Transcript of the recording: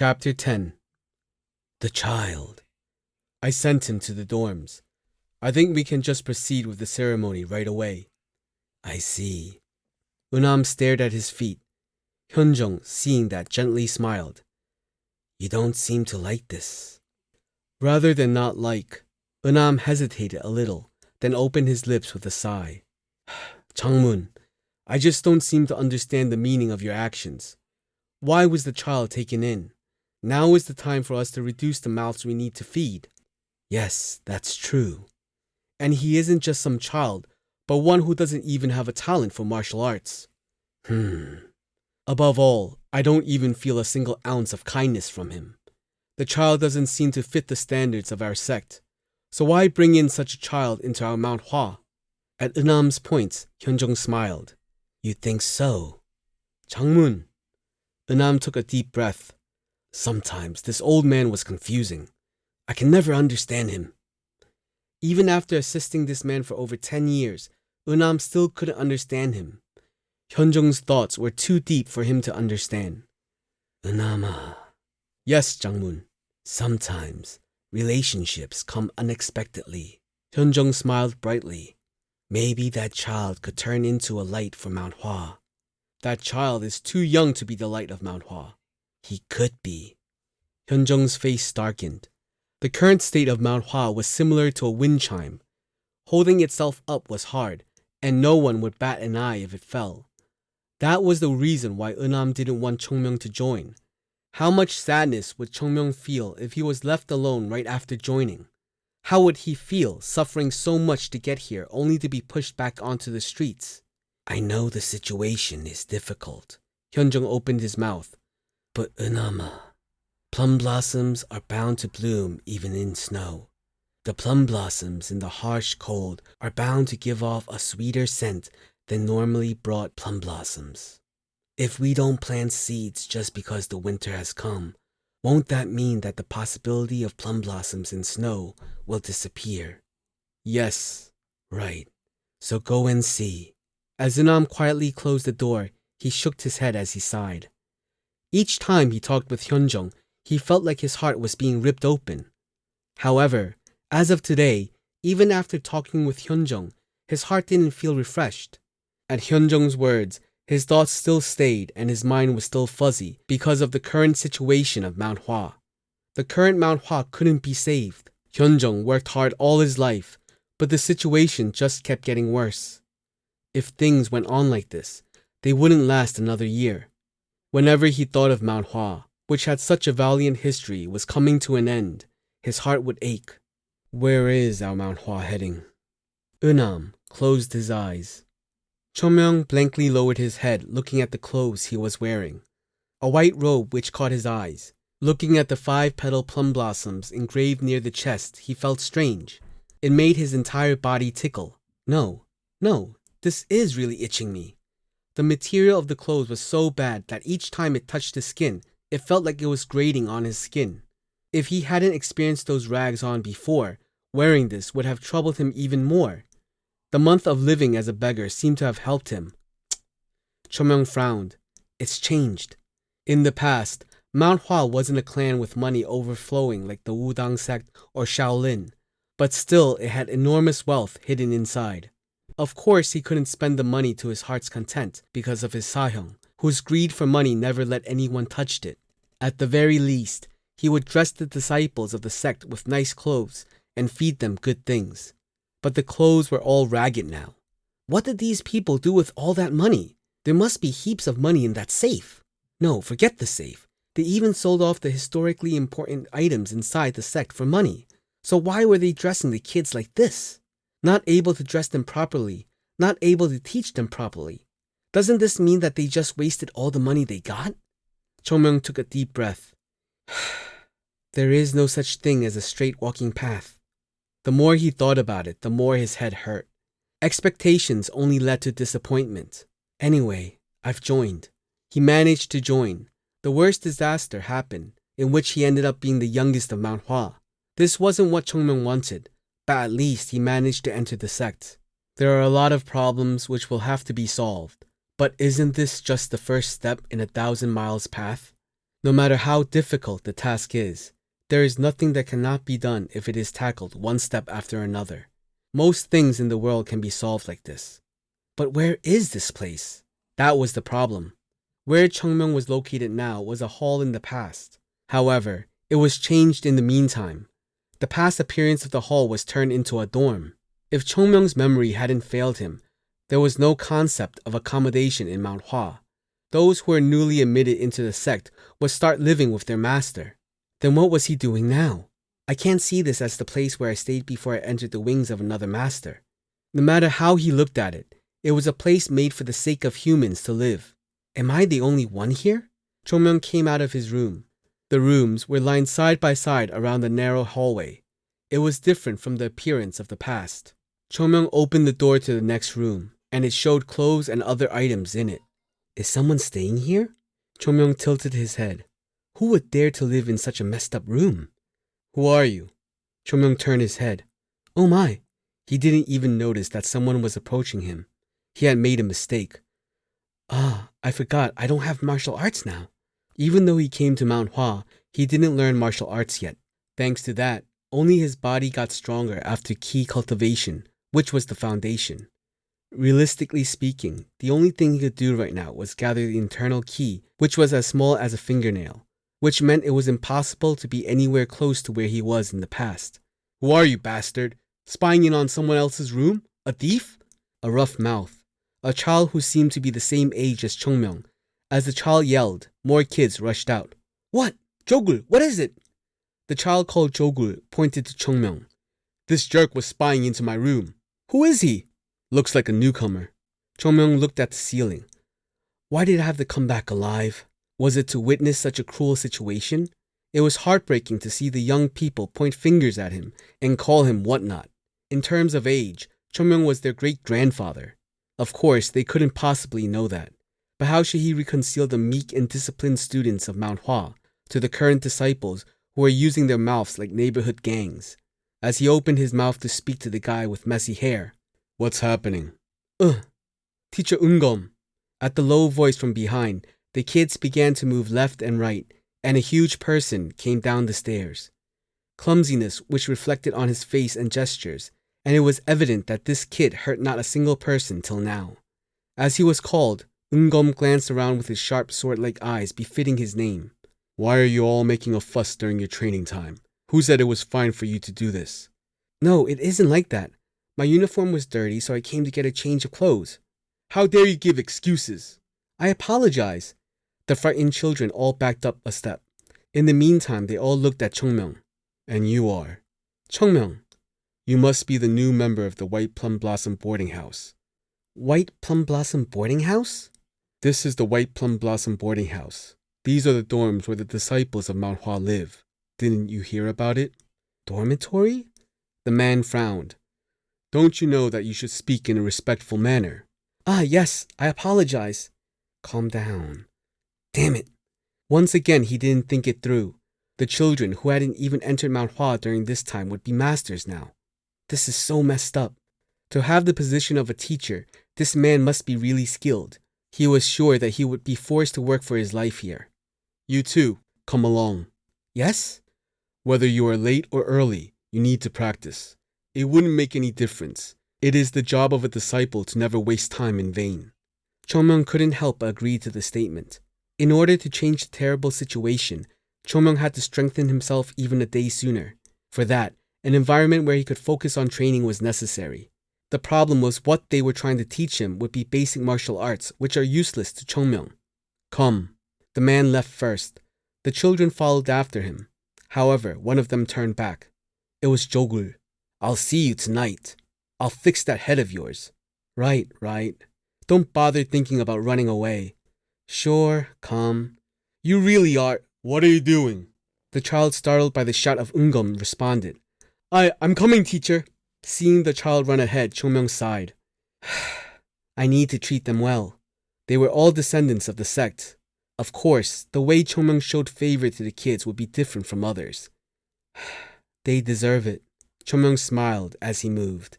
Chapter 10. The Child. I sent him to the dorms. I think we can just proceed with the ceremony right away. I see. Eunam stared at his feet. Hyunjung, seeing that, gently smiled. You don't seem to like this. Rather than not like, Eunam hesitated a little, then opened his lips with a sigh. Changmun, I just don't seem to understand the meaning of your actions. Why was the child taken in? Now is the time for us to reduce the mouths we need to feed. Yes, that's true. And he isn't just some child, but one who doesn't even have a talent for martial arts. Above all, I don't even feel a single ounce of kindness from him. The child doesn't seem to fit the standards of our sect. So why bring in such a child into our Mount Hua? At Eunam's point, Hyunjung smiled. You think so? Changmun. Eunam took a deep breath. Sometimes this old man was confusing. I can never understand him. Even after assisting this man for over 10 years, Eunam still couldn't understand him. Hyunjung's thoughts were too deep for him to understand. Eunama. Yes, Changmun. Sometimes relationships come unexpectedly. Hyunjung smiled brightly. Maybe that child could turn into a light for Mount Hua. That child is too young to be the light of Mount Hua. He could be. Hyunjung's face darkened. The current state of Mount Hua was similar to a wind chime. Holding itself up was hard, and no one would bat an eye if it fell. That was the reason why Eunam didn't want Chung Myeong to join. How much sadness would Chung Myeong feel if he was left alone right after joining? How would he feel suffering so much to get here only to be pushed back onto the streets? I know the situation is difficult. Hyunjung opened his mouth. But Eunama, plum blossoms are bound to bloom even in snow. The plum blossoms in the harsh cold are bound to give off a sweeter scent than normally brought plum blossoms. If we don't plant seeds just because the winter has come, won't that mean that the possibility of plum blossoms in snow will disappear? Yes, right. So go and see. As Eunam quietly closed the door, he shook his head as he sighed. Each time he talked with Hyunjung, he felt like his heart was being ripped open. However, as of today, even after talking with Hyunjung, his heart didn't feel refreshed. At Hyunjung's words, his thoughts still stayed and his mind was still fuzzy because of the current situation of Mount Hua. The current Mount Hua couldn't be saved. Hyunjung worked hard all his life, but the situation just kept getting worse. If things went on like this, they wouldn't last another year. Whenever he thought of Mount Hua, which had such a valiant history, was coming to an end, his heart would ache. Where is our Mount Hua heading? Eunam closed his eyes. Chung Myeong blankly lowered his head, looking at the clothes he was wearing. A white robe which caught his eyes. Looking at the 5-petal plum blossoms engraved near the chest, he felt strange. It made his entire body tickle. No, this is really itching me. The material of the clothes was so bad that each time it touched his skin, it felt like it was grating on his skin. If he hadn't experienced those rags on before, wearing this would have troubled him even more. The month of living as a beggar seemed to have helped him. Chung Myeong frowned. It's changed. In the past, Mount Hua wasn't a clan with money overflowing like the Wudang sect or Shaolin, but still it had enormous wealth hidden inside. Of course, he couldn't spend the money to his heart's content because of his Sahyung, whose greed for money never let anyone touch it. At the very least, he would dress the disciples of the sect with nice clothes and feed them good things. But the clothes were all ragged now. What did these people do with all that money? There must be heaps of money in that safe. No, forget the safe. They even sold off the historically important items inside the sect for money. So why were they dressing the kids like this? Not able to dress them properly, not able to teach them properly. Doesn't this mean that they just wasted all the money they got? Chung Myeong took a deep breath. There is no such thing as a straight walking path. The more he thought about it, the more his head hurt. Expectations only led to disappointment. Anyway, I've joined. He managed to join. The worst disaster happened, in which he ended up being the youngest of Mount Hua. This wasn't what Chung Myeong wanted, but at least he managed to enter the sect. There are a lot of problems which will have to be solved, but isn't this just the first step in a 1,000 miles path? No matter how difficult the task is, there is nothing that cannot be done if it is tackled one step after another. Most things in the world can be solved like this. But where is this place? That was the problem. Where Chung Myeong was located now was a hall in the past. However, it was changed in the meantime. The past appearance of the hall was turned into a dorm. If Chung Myeong's memory hadn't failed him, there was no concept of accommodation in Mount Hua. Those who were newly admitted into the sect would start living with their master. Then what was he doing now? I can't see this as the place where I stayed before I entered the wings of another master. No matter how he looked at it, it was a place made for the sake of humans to live. Am I the only one here? Chung Myeong came out of his room. The rooms were lined side by side around the narrow hallway. It was different from the appearance of the past. Chung Myeong opened the door to the next room, and it showed clothes and other items in it. Is someone staying here? Chung Myeong tilted his head. Who would dare to live in such a messed up room? Who are you? Chung Myeong turned his head. Oh my! He didn't even notice that someone was approaching him. He had made a mistake. I forgot I don't have martial arts now. Even though he came to Mount Hua, he didn't learn martial arts yet. Thanks to that, only his body got stronger after ki cultivation, which was the foundation. Realistically speaking, the only thing he could do right now was gather the internal ki, which was as small as a fingernail, which meant it was impossible to be anywhere close to where he was in the past. Who are you, bastard? Spying in on someone else's room? A thief? A rough mouth. A child who seemed to be the same age as Chung Myeong. As the child yelled, more kids rushed out. What? Jogul, what is it? The child called Jogul pointed to Chung Myeong. This jerk was spying into my room. Who is he? Looks like a newcomer. Chung Myeong looked at the ceiling. Why did I have to come back alive? Was it to witness such a cruel situation? It was heartbreaking to see the young people point fingers at him and call him whatnot. In terms of age, Chung Myeong was their great-grandfather. Of course, they couldn't possibly know that. But how should he reconcile the meek and disciplined students of Mount Hua to the current disciples who were using their mouths like neighborhood gangs? As he opened his mouth to speak to the guy with messy hair. What's happening? Teacher Ungom. At the low voice from behind, the kids began to move left and right, and a huge person came down the stairs. Clumsiness which reflected on his face and gestures, and it was evident that this kid hurt not a single person till now. As he was called, Ungom glanced around with his sharp sword-like eyes befitting his name. Why are you all making a fuss during your training time? Who said it was fine for you to do this? No, it isn't like that. My uniform was dirty, so I came to get a change of clothes. How dare you give excuses? I apologize. The frightened children all backed up a step. In the meantime, they all looked at Chung Myeong. And you are? Chung Myeong. You must be the new member of the White Plum Blossom Boarding House. White Plum Blossom Boarding House? This is the White Plum Blossom Boarding House. These are the dorms where the disciples of Mount Hua live. Didn't you hear about it? Dormitory? The man frowned. Don't you know that you should speak in a respectful manner? Yes, I apologize. Calm down. Damn it. Once again, he didn't think it through. The children who hadn't even entered Mount Hua during this time would be masters now. This is so messed up. To have the position of a teacher, this man must be really skilled. He was sure that he would be forced to work for his life here. You too, come along. Yes? Whether you are late or early, you need to practice. It wouldn't make any difference. It is the job of a disciple to never waste time in vain. Chung Myeong couldn't help but agree to the statement. In order to change the terrible situation, Chung Myeong had to strengthen himself even a day sooner. For that, an environment where he could focus on training was necessary. The problem was what they were trying to teach him would be basic martial arts, which are useless to Chung Myeong. Come. The man left first. The children followed after him. However, one of them turned back. It was Jogul. I'll see you tonight. I'll fix that head of yours. Right. Don't bother thinking about running away. Sure, come. You really are. What are you doing? The child, startled by the shout of Ungom, responded. I'm coming, teacher. Seeing the child run ahead, Chung Myeong sighed. I need to treat them well. They were all descendants of the sect. Of course, the way Chung Myeong showed favor to the kids would be different from others. They deserve it. Chung Myeong smiled as he moved.